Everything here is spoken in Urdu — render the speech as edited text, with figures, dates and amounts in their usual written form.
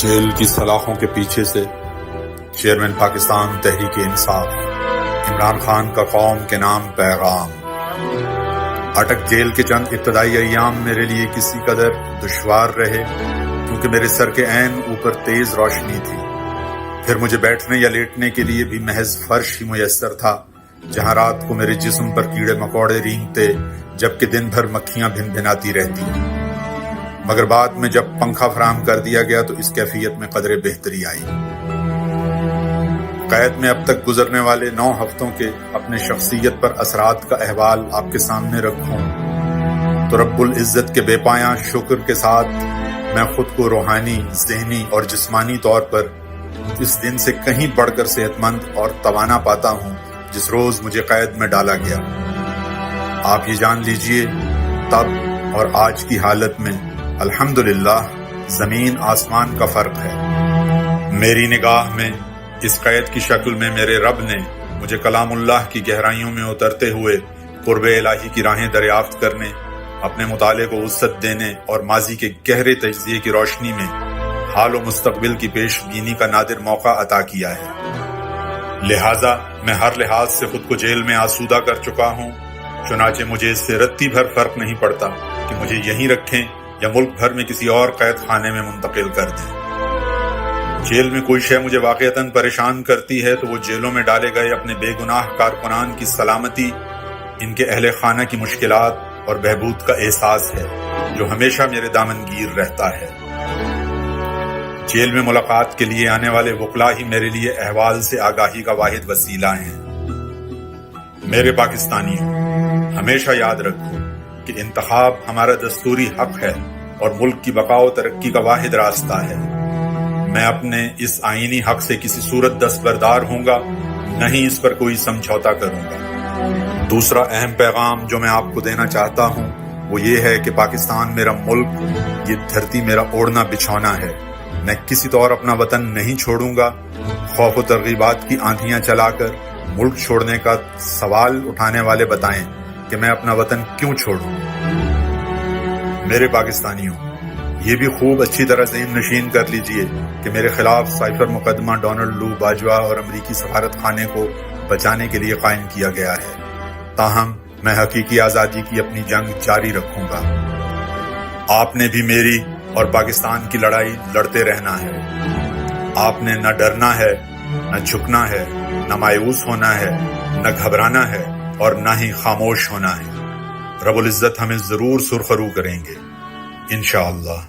جیل کی سلاخوں کے پیچھے سے چیئرمین پاکستان تحریک انصاف عمران خان کا قوم کے نام پیغام۔ اٹک جیل کے چند ابتدائی ایام میرے لیے کسی قدر دشوار رہے کیونکہ میرے سر کے عین اوپر تیز روشنی تھی، پھر مجھے بیٹھنے یا لیٹنے کے لیے بھی محض فرش ہی میسر تھا، جہاں رات کو میرے جسم پر کیڑے مکوڑے رینگتے جبکہ دن بھر مکھیاں بھن بھناتی رہتی، مگر بعد میں جب پنکھا فراہم کر دیا گیا تو اس کیفیت میں قدرے بہتری آئی۔ قید میں اب تک گزرنے والے 9 ہفتوں کے اپنے شخصیت پر اثرات کا احوال آپ کے سامنے رکھوں تو رب العزت کے بے پایاں شکر کے ساتھ میں خود کو روحانی، ذہنی اور جسمانی طور پر اس دن سے کہیں بڑھ کر صحت مند اور توانا پاتا ہوں جس روز مجھے قید میں ڈالا گیا۔ آپ یہ جان لیجئے تب اور آج کی حالت میں الحمدللہ زمین آسمان کا فرق ہے۔ میری نگاہ میں اس قید کی شکل میں میرے رب نے مجھے کلام اللہ کی گہرائیوں میں اترتے ہوئے قرب الہی کی راہیں دریافت کرنے، اپنے مطالعے کو وسعت دینے اور ماضی کے گہرے تجزیے کی روشنی میں حال و مستقبل کی پیش بینی کا نادر موقع عطا کیا ہے۔ لہٰذا میں ہر لحاظ سے خود کو جیل میں آسودہ کر چکا ہوں، چنانچہ مجھے اس سے رتی بھر فرق نہیں پڑتا کہ مجھے یہیں رکھیں یا ملک بھر میں کسی اور قید خانے میں منتقل کر دیں۔ جیل میں کوئی شے مجھے واقعتاً پریشان کرتی ہے تو وہ جیلوں میں ڈالے گئے اپنے بے گناہ کارکنان کی سلامتی، ان کے اہل خانہ کی مشکلات اور بہبود کا احساس ہے جو ہمیشہ میرے دامنگیر رہتا ہے۔ جیل میں ملاقات کے لیے آنے والے وکلاء ہی میرے لیے احوال سے آگاہی کا واحد وسیلہ ہیں۔ میرے پاکستانیوں، ہمیشہ یاد رکھو کہ انتخاب ہمارا دستوری حق ہے اور ملک کی بقا و ترقی کا واحد راستہ ہے۔ میں اپنے اس آئینی حق سے کسی صورت دستبردار ہوں گا، نہ ہی اس پر کوئی سمجھوتا کروں گا۔ دوسرا اہم پیغام جو میں آپ کو دینا چاہتا ہوں وہ یہ ہے کہ پاکستان میرا ملک، یہ دھرتی میرا اوڑھنا بچھونا ہے۔ میں کسی طور اپنا وطن نہیں چھوڑوں گا۔ خوف و ترغیبات کی آندھیاں چلا کر ملک چھوڑنے کا سوال اٹھانے والے بتائیں کہ میں اپنا وطن کیوں چھوڑوں۔ میرے پاکستانیوں، یہ بھی خوب اچھی طرح ذہن نشین کر لیجئے کہ میرے خلاف سائفر مقدمہ ڈونلڈ لو باجوہ اور امریکی سفارت خانے کو بچانے کے لیے قائم کیا گیا ہے، تاہم میں حقیقی آزادی کی اپنی جنگ جاری رکھوں گا۔ آپ نے بھی میری اور پاکستان کی لڑائی لڑتے رہنا ہے۔ آپ نے نہ ڈرنا ہے، نہ جھکنا ہے، نہ مایوس ہونا ہے، نہ گھبرانا ہے اور نہ ہی خاموش ہونا ہے۔ رب العزت ہمیں ضرور سرخرو کریں گے انشاءاللہ۔